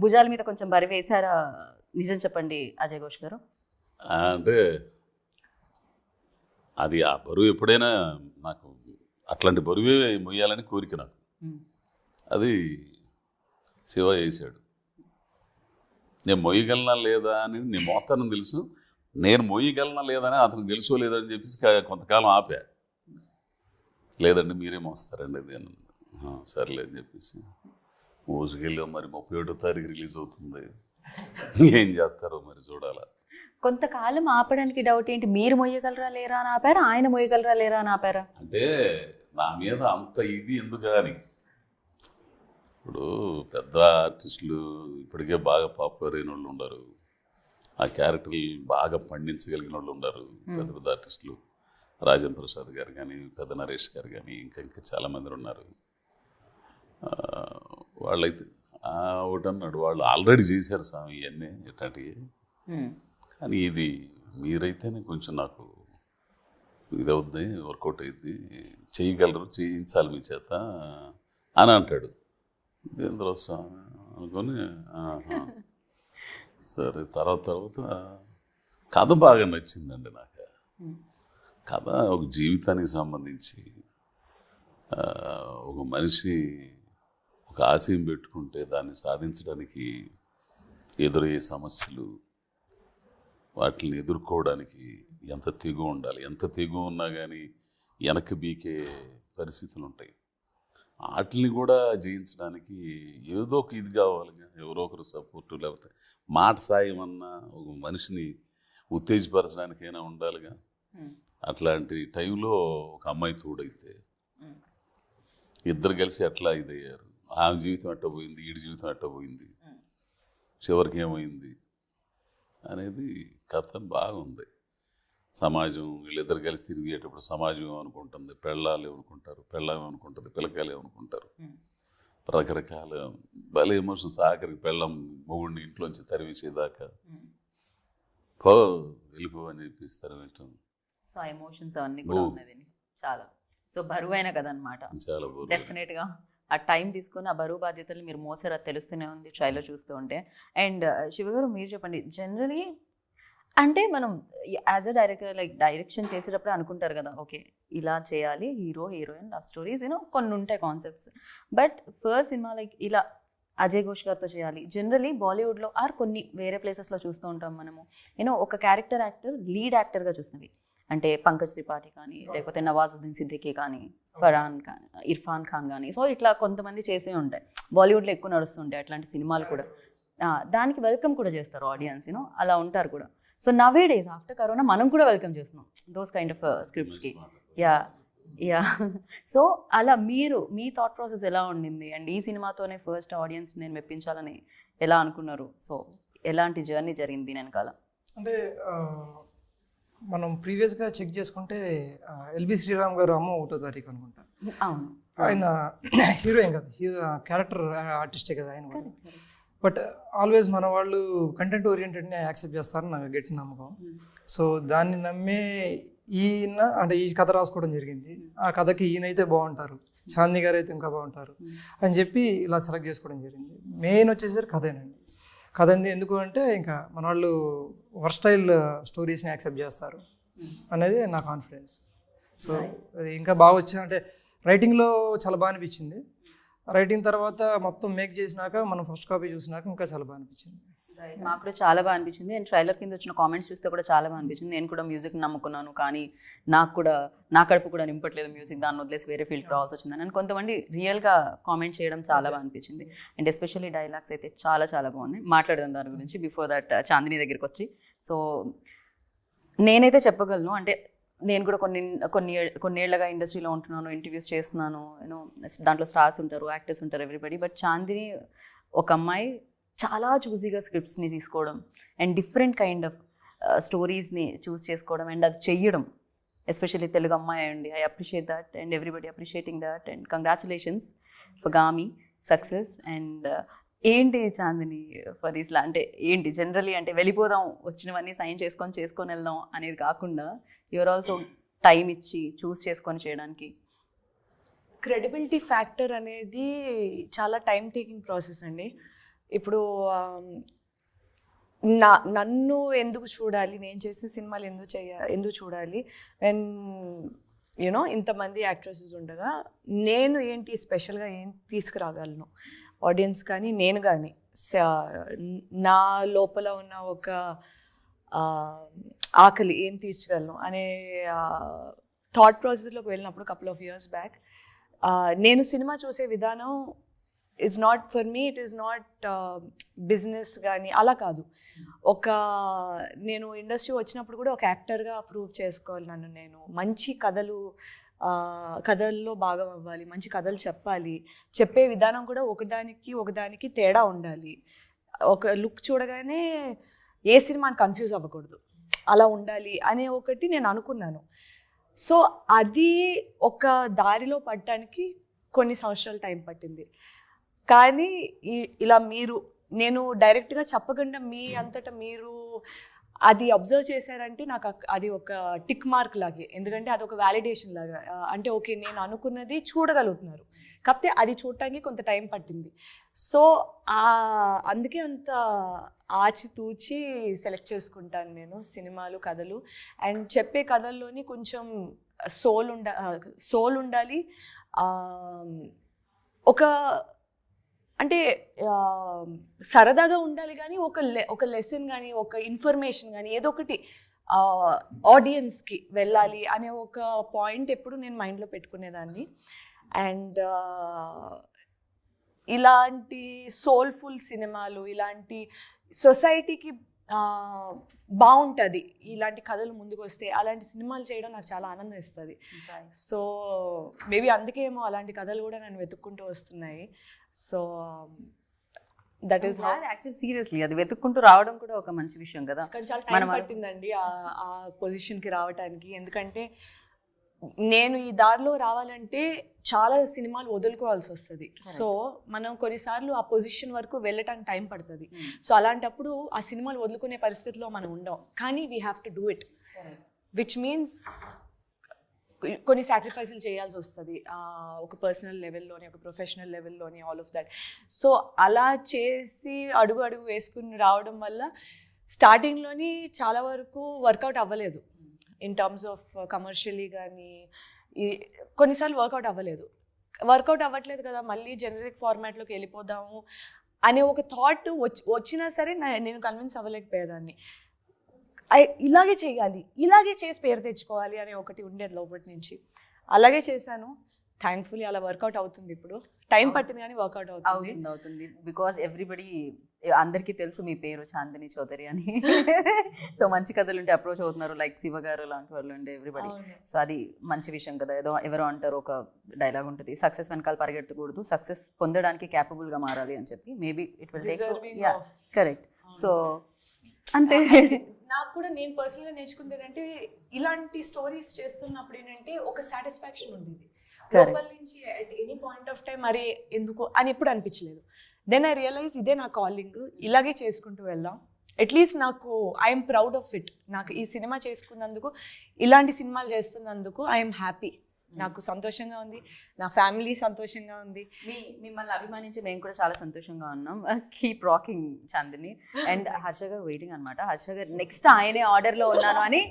భుజాల మీద కొంచెం బరువు వేసారా? నిజం చెప్పండి అజయ్ ఘోష్ గారు. అంటే అది ఆ బరువు ఎప్పుడైనా నాకు అట్లాంటి బరువే మొయ్యాలని కోరిక నాకు. అది శివ వేసాడు. నేను మొయ్యగలనా లేదా అనేది నేను మోతాను తెలుసు, నేను మొయ్యగలనా లేదా అని అతనికి తెలుసో లేదని చెప్పేసి కొంతకాలం ఆపా. లేదండి మీరే మోస్తారండి అది అని. సర్లే అని చెప్పేసి మోసుకెళ్ళి మరి 31వ తారీఖు రిలీజ్ అవుతుంది, ఏం చేస్తారో మరి చూడాలా. కొంతకాలం ఆపడానికి డౌట్ ఏంటి? మీరు మొయ్యగలరా లేరా అని ఆపారా, ఆయన మొయ్యగలరా లేరా అని ఆపారా? అంటే నా మీద అంత ఇది ఎందుకు అని. ఇప్పుడు పెద్ద ఆర్టిస్టులు ఇప్పటికే బాగా పాపులర్ అయిన వాళ్ళు ఉన్నారు, ఆ క్యారెక్టర్లు బాగా పండించగలిగిన వాళ్ళు ఉన్నారు. పెద్ద పెద్ద ఆర్టిస్టులు రాజేంద్ర ప్రసాద్ గారు కానీ, పెద్ద నరేష్ గారు కానీ, ఇంకా చాలామంది ఉన్నారు. వాళ్ళైతే ఒకటి అన్నాడు, వాళ్ళు ఆల్రెడీ చేశారు స్వామి ఇవన్నీ ఇట్లాంటివి. కానీ ఇది మీరైతేనే కొంచెం నాకు ఇది అవుద్ది, వర్కౌట్ అయింది, చేయగలరు, చేయించాలి మీ చేత అని అంటాడు. ఇదేంద్ర స్వామి అనుకొని సరే. తర్వాత కథ బాగా నచ్చిందండి నాకు. కథ ఒక జీవితానికి సంబంధించి, ఒక మనిషి ఒక ఆశయం పెట్టుకుంటే దాన్ని సాధించడానికి ఎదురయ్యే సమస్యలు, వాటిని ఎదుర్కోవడానికి ఎంత తెగు ఉండాలి, ఎంత తెగు ఉన్నా కానీ వెనక్కి బీకే పరిస్థితులు ఉంటాయి. వాటిని కూడా జయించడానికి ఏదో ఒక ఇది కావాలిగా, ఎవరో ఒకరు సపోర్టు, లేకపోతే మాట సాయం అన్నా ఒక మనిషిని ఉత్తేజపరచడానికైనా ఉండాలిగా. అట్లాంటి టైంలో ఒక అమ్మాయి తోడైతే ఇద్దరు కలిసి అట్లా ఇదయ్యారు. ఆమె జీవితం అట్ట పోయింది, ఈడి జీవితం అట్ట పోయింది, చివరికి ఏమైంది అనేది కథ బాగుంది. సమాజం వీళ్ళిద్దరు కలిసి తిరిగేటప్పుడు సమాజం ఏమనుకుంటుంది, పెళ్ళాలు ఏమనుకుంటారు, పెళ్ళాం ఏమనుకుంటుంది, పిల్లకాయలు ఏమనుకుంటారు, రకరకాల భలే ఎమోషన్స్. ఆఖరికి పెళ్ళం మొగుడిని ఇంట్లోంచి తరివేసేదాకా పో వెళ్ళిపో అని చెప్పేసి తరివేయటం. సో ఎమోషన్స్ అవన్నీ కూడా ఉన్నది చాలా. సో బరువైన కథ అనమాట. చాలా బరువు. డెఫినెట్గా ఆ టైం తీసుకొని ఆ బరువు బాధ్యతలు మీరు మోసారు, అది తెలుస్తూనే ఉంది ట్రైలర్ చూస్తూ ఉంటే. అండ్ శివగారు మీరు చెప్పండి, జనరలీ అంటే మనం as a director like direction చేసేటప్పుడు అనుకుంటారు కదా, ఓకే ఇలా చేయాలి, హీరో హీరోయిన్ లవ్ స్టోరీస్ కొన్ని ఉంటాయి concepts. But first cinema like ఇలా అజయ్ ఘోష్ గారితో చేయాలి. జనరలీ బాలీవుడ్లో ఆర్ కొన్ని వేరే ప్లేసెస్లో చూస్తూ ఉంటాం మనము, ఒక క్యారెక్టర్ యాక్టర్ లీడ్ యాక్టర్గా చూసినవి. అంటే పంకజ్ త్రిపాఠి కానీ, లేకపోతే నవాజుద్దీన్ సిద్దికీ కానీ, ఫరాన్ కానీ, ఇర్ఫాన్ ఖాన్ కానీ. సో ఇట్లా కొంతమంది చేసే ఉంటాయి, బాలీవుడ్లో ఎక్కువ నడుస్తుంటాయి అట్లాంటి సినిమాలు కూడా. దానికి వెల్కమ్ కూడా చేస్తారు ఆడియన్స్, అలా ఉంటారు కూడా. So nowadays after corona మనం కూడా వెల్కమ్ చేస్తున్నాం దోస్ కైండ్ ఆఫ్ స్క్రిప్ట్స్కి. యా సో అలా మీ థాట్ ప్రాసెస్ ఎలా ఉండింది? అండ్ ఈ సినిమాతోనే ఫస్ట్ ఆడియన్స్ నేను మెప్పించాలని ఎలా అనుకున్నారు? సో ఎలాంటి జర్నీ జరిగింది వెనకాల? అంటే మనం ప్రీవియస్గా చెక్ చేసుకుంటే ఎల్బి శ్రీరామ్ గారు అమ్మ 1వ తారీఖు అనుకుంటా. అవును, ఆయన హీరోయిన్ కదా, క్యారెక్టర్ ఆర్టిస్టే కదా ఆయన. బట్ ఆల్వేస్ మన వాళ్ళు కంటెంట్ ఓరియంటెడ్ని యాక్సెప్ట్ చేస్తారని నాకు గట్టి నమ్మకం. సో దాన్ని నమ్మే ఈయన అంటే ఈ కథ రాసుకోవడం జరిగింది. ఆ కథకి ఈయనైతే బాగుంటారు, చాందిని గారు అయితే ఇంకా బాగుంటారు అని చెప్పి ఇలా సెలెక్ట్ చేసుకోవడం జరిగింది. మెయిన్ వచ్చేసరికి కథేనండి. కథ ఎందుకు అంటే ఇంకా మన వాళ్ళు వర్స్టైల్ స్టోరీస్ని యాక్సెప్ట్ చేస్తారు అనేది నా కాన్ఫిడెన్స్. సో ఇంకా బాగా వచ్చింది అంటే రైటింగ్లో చాలా బాగా అనిపించింది. రైటింగ్ తర్వాత మొత్తం మేక్ చేసినాక మనం ఫస్ట్ కాపీ చూసినాక ఇంకా చాలా బాగా అనిపించింది. మాకు కూడా చాలా బాగా అనిపించింది. అండ్ ట్రైలర్ కింద వచ్చిన కామెంట్స్ చూస్తే కూడా చాలా బాగా అనిపించింది. నేను కూడా మ్యూజిక్ నమ్ముకున్నాను, కానీ నాకు కూడా నా కడుపు కూడా నింపట్లేదు మ్యూజిక్, దాన్ని వదిలేసి వేరే ఫీల్డ్కి రావాల్సి వచ్చిందని అని కొంతమంది రియల్గా కామెంట్ చేయడం చాలా బాగా అనిపించింది. అండ్ ఎస్పెషల్లీ డైలాగ్స్ అయితే చాలా చాలా బాగున్నాయి. మాట్లాడదాం దాని గురించి బిఫోర్ దట్ చాందిని దగ్గరికి వచ్చి. సో నేనైతే చెప్పగలను, అంటే నేను కూడా కొన్నేళ్లుగా ఇండస్ట్రీలో ఉంటున్నాను, ఇంటర్వ్యూస్ చేస్తున్నాను, దాంట్లో స్టార్స్ ఉంటారు, యాక్టర్స్ ఉంటారు, ఎవ్రీబడి. బట్ చాందిని ఒక అమ్మాయి చాలా చూజీగా స్క్రిప్ట్స్ని తీసుకోవడం అండ్ డిఫరెంట్ కైండ్ ఆఫ్ స్టోరీస్ని చూస్ చేసుకోవడం అండ్ అది చెయ్యడం, ఎస్పెషల్లీ తెలుగు అమ్మాయి అండి. I appreciate that and everybody appreciating that and congratulations for Gaami success. And ఏంటి చాందిని ఫర్ దిస్ అంటే ఏంటి జనరలీ అంటే వెళ్ళిపోదాం, వచ్చినవన్నీ సైన్ చేసుకొని వెళ్దాం అనేది కాకుండా యూఆర్ ఆల్సో టైం ఇచ్చి చూస్ చేసుకొని చేయడానికి? క్రెడిబిలిటీ ఫ్యాక్టర్ అనేది చాలా టైం టేకింగ్ ప్రాసెస్ అండి. ఇప్పుడు నన్ను ఎందుకు చూడాలి, నేను చేసే సినిమాలు ఎందుకు చూడాలి వెన్ యూనో ఇంతమంది యాక్ట్రెసెస్ ఉండగా నేను ఏంటి స్పెషల్గా ఏం తీసుకురాగలను ఆడియన్స్ కానీ నేను కానీ నా లోపల ఉన్న ఒక ఆకలి ఏం తీర్చగలను అనే థాట్ ప్రాసెస్లోకి వెళ్ళినప్పుడు కపుల్ ఆఫ్ ఇయర్స్ బ్యాక్ నేను సినిమా చూసే విధానం it's not for me, it is not business కానీ అలా కాదు. నేను ఇండస్ట్రీ వచ్చినప్పుడు కూడా ఒక యాక్టర్గా ప్రూవ్ చేసుకోవాలి నన్ను నేను. మంచి కథల్లో భాగం అవ్వాలి, మంచి కథలు చెప్పాలి, చెప్పే విధానం కూడా ఒకదానికి తేడా ఉండాలి. ఒక లుక్ చూడగానే ఏ సినిమాని కన్ఫ్యూజ్ అవ్వకూడదు, అలా ఉండాలి అనే ఒకటి నేను అనుకున్నాను. సో అది ఒక దారిలో పడటానికి కొన్ని సంవత్సరాలు టైం పట్టింది. కానీ ఇలా నేను డైరెక్ట్గా చెప్పకుండా మీ అంతటా మీరు అది అబ్జర్వ్ చేశారంటే నాకు అది ఒక టిక్ మార్క్ లాగే, ఎందుకంటే అది ఒక వ్యాలిడేషన్ లాగా. అంటే ఓకే, నేను అనుకున్నది చూడగలుగుతున్నారు, కాకపోతే అది చూడటానికి కొంత టైం పట్టింది. సో అందుకే అంత ఆచితూచి సెలెక్ట్ చేసుకుంటాను నేను సినిమాలు, కథలు. అండ్ చెప్పే కథల్లోని కొంచెం సోల్ ఉండాలి. ఒక అంటే సరదాగా ఉండాలి, కానీ ఒక లెసన్ కానీ ఒక ఇన్ఫర్మేషన్ కానీ ఏదో ఒకటి ఆడియన్స్కి వెళ్ళాలి అనే ఒక పాయింట్ ఎప్పుడు నేను మైండ్లో పెట్టుకునేదాన్ని. అండ్ ఇలాంటి సోల్ఫుల్ సినిమాలు, ఇలాంటి సొసైటీకి బాగుంటుంది ఇలాంటి కథలు ముందుకు వస్తే, అలాంటి సినిమాలు చేయడం నాకు చాలా ఆనందం ఇస్తుంది. సో మేబీ అందుకే ఏమో అలాంటి కథలు కూడా నన్ను వెతుక్కుంటూ వస్తున్నాయి. So that is actually seriously అది వెతుక్కుంటూ రావడం కూడా ఒక మంచి విషయం కదా. చాలా టైం పట్టిందండి ఆ పొజిషన్కి రావడానికి. ఎందుకంటే నేను ఈ దారిలో రావాలంటే చాలా సినిమాలు వదులుకోవాల్సి వస్తుంది. సో మనం కొన్నిసార్లు ఆ పొజిషన్ వరకు వెళ్ళటానికి టైం పడుతుంది. సో అలాంటప్పుడు ఆ సినిమాలు వదులుకునే పరిస్థితిలో మనం ఉండం, కానీ we have to do it, which means కొన్ని సాక్రిఫైసులు చేయాల్సి వస్తుంది, ఒక పర్సనల్ లెవెల్లోని, ఒక ప్రొఫెషనల్ లెవెల్లోని, ఆల్ ఆఫ్ దట్. సో అలా చేసి అడుగు వేసుకుని రావడం వల్ల స్టార్టింగ్లోని చాలా వరకు వర్కౌట్ అవ్వలేదు ఇన్ టర్మ్స్ ఆఫ్ కమర్షియలీ కానీ. కొన్నిసార్లు వర్కౌట్ అవ్వట్లేదు కదా, మళ్ళీ జనరిక్ ఫార్మాట్లోకి వెళ్ళిపోదాము అనే ఒక థాట్ వచ్చినా సరే నేను కన్విన్స్ అవ్వలేకపోయేదాన్ని. ఇలాగే చేయాలి, ఇలాగే చేసి పేరు తెచ్చుకోవాలి అనే ఒకటి ఉండేది లోపటి నుంచి. అలాగే చేశాను. థ్యాంక్ఫుల్లీ అలా వర్కౌట్ అవుతుంది. ఇప్పుడు టైం పట్టింది కానీ వర్కౌట్ అవుతుంది. బికాజ్ అందరికీ తెలుసు మీ పేరు చాందిని చౌదరి అని. సో మంచి కథలు ఉంటే అప్రోచ్ అవుతున్నారు, లైక్ శివ గారు లాంటి వాళ్ళు ఉండే ఎవ్రీబడి. సో అది మంచి విషయం కదా. ఎవరో అంటారు, ఒక డైలాగ్ ఉంటుంది, సక్సెస్ వెనకాల పరిగెత్తకూడదు, సక్సెస్ పొందడానికి క్యాపబుల్గా మారాలి అని చెప్పి. Maybe it will take. Yeah, correct. So అంతే. నాకు కూడా నేను పర్సనల్గా నేర్చుకుంది ఏంటంటే, ఇలాంటి స్టోరీస్ చేస్తున్నప్పుడు ఏంటంటే ఒక సాటిస్ఫాక్షన్ ఉండేది లోపల నుంచి. At any point of time మరి ఎందుకు అని ఎప్పుడు అనిపించలేదు. దెన్ ఐ రియలైజ్ ఇదే నా కాలింగ్, ఇలాగే చేసుకుంటూ వెళ్దాం. అట్లీస్ట్ నాకు ఐఎమ్ ప్రౌడ్ ఆఫ్ ఇట్. నాకు ఈ సినిమా చేసుకున్నందుకు, ఇలాంటి సినిమాలు చేస్తున్నందుకు ఐఎమ్ హ్యాపీ. నాకు సంతోషంగా ఉంది, నా ఫ్యామిలీ సంతోషంగా ఉంది. మిమ్మల్ని అభిమానించి మేము కూడా చాలా సంతోషంగా ఉన్నాం. Keep rocking Chandini. And Harsha garu waiting అనమాట. హర్ష గారు నెక్స్ట్ ఆయనే ఆర్డర్లో ఉన్నాను అని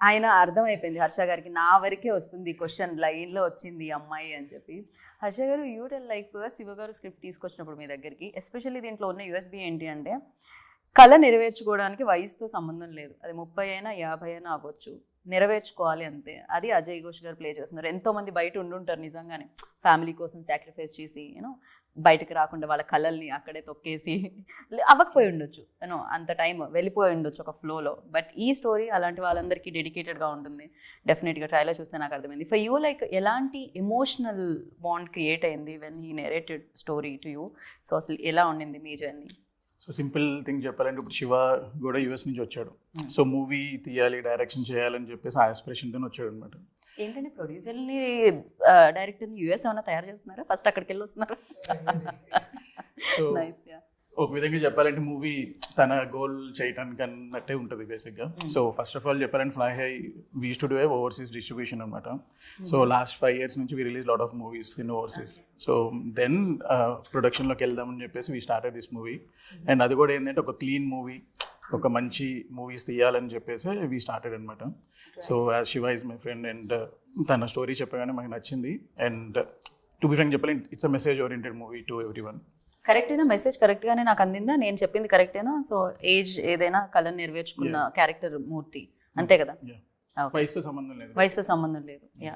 ఆయన అర్థమైపోయింది హర్ష గారికి. నా వరకే వస్తుంది క్వశ్చన్, లైన్లో వచ్చింది అమ్మాయి అని చెప్పి. హర్ష గారు, you tell like first Shiva గారు స్క్రిప్ట్ తీసుకొచ్చినప్పుడు మీ దగ్గరికి, ఎస్పెషల్లీ దీంట్లో ఉన్న యూఎస్బీ ఏంటి అంటే, కళ నెరవేర్చుకోవడానికి వయసుతో సంబంధం లేదు. అది 30 అయినా 50 అయినా అవ్వచ్చు, నెరవేర్చుకోవాలి అంతే. అది అజయ్ ఘోష్ గారు ప్లే చేస్తున్నారు. ఎంతోమంది బయట ఉండుంటారు నిజంగానే, ఫ్యామిలీ కోసం సాక్రిఫైస్ చేసి బయటకు రాకుండా వాళ్ళ కళల్ని అక్కడే తొక్కేసి అవ్వకపోయి ఉండొచ్చు, అంత టైం వెళ్ళిపోయి ఉండొచ్చు ఒక ఫ్లోలో. బట్ ఈ స్టోరీ అలాంటి వాళ్ళందరికీ డెడికేటెడ్గా ఉంటుంది. డెఫినెట్గా ట్రైలర్ చూస్తే నాకు అర్థమైంది. ఫర్ యూ లైక్ ఎలాంటి ఎమోషనల్ బాండ్ క్రియేట్ అయింది when he narrated story to you? So అసలు ఎలా ఉండింది మీ జర్నీ? సో సింపుల్ థింగ్ చెప్పాలంటే, ఇప్పుడు శివ కూడా యూఎస్ నుంచి వచ్చాడు. సో మూవీ తీయాలి, డైరెక్షన్ చేయాలని చెప్పేసి ఆ ఆస్పిరేషన్తో వచ్చాడు అనమాట. ఏంటంటే ప్రొడ్యూసర్ని, డైరెక్టర్ని యూఎస్ ఏమైనా తయారు చేస్తున్నారా? ఫస్ట్ అక్కడికి వెళ్ళి వస్తున్నారు. సో ఒక విధంగా చెప్పాలంటే మూవీ తన గోల్ చేయడానికి అన్నట్టే ఉంటుంది బేసిక్గా. సో ఫస్ట్ ఆఫ్ ఆల్ చెప్పాలంటే Fly High we to do overseas distribution అనమాట. సో లాస్ట్ 5 years నుంచి we release lot of movies in overseas. So then ప్రొడక్షన్లోకి వెళ్దామని చెప్పేసి we started this movie. And అది కూడా ఏంటంటే ఒక క్లీన్ మూవీ, ఒక మంచి మూవీస్ తీయాలని చెప్పేసి వీ స్టార్టెడ్ అనమాట. So as Shiva is my friend and తన స్టోరీ చెప్పగానే మాకు నచ్చింది. అండ్ టు బి ఫ్రాంక్ చెప్పాలి, it's a message oriented movie to everyone. కరెక్టేనా? మెసేజ్ కరెక్ట్గానే నాకు అందిందా? నేను చెప్పింది కరెక్టేనా? సో ఏజ్ ఏదైనా కళను నెరవేర్చుకున్న క్యారెక్టర్ మూర్తి, అంతే కదా? వయసుతో సంబంధం లేదు. వయసుతో సంబంధం లేదు. యా.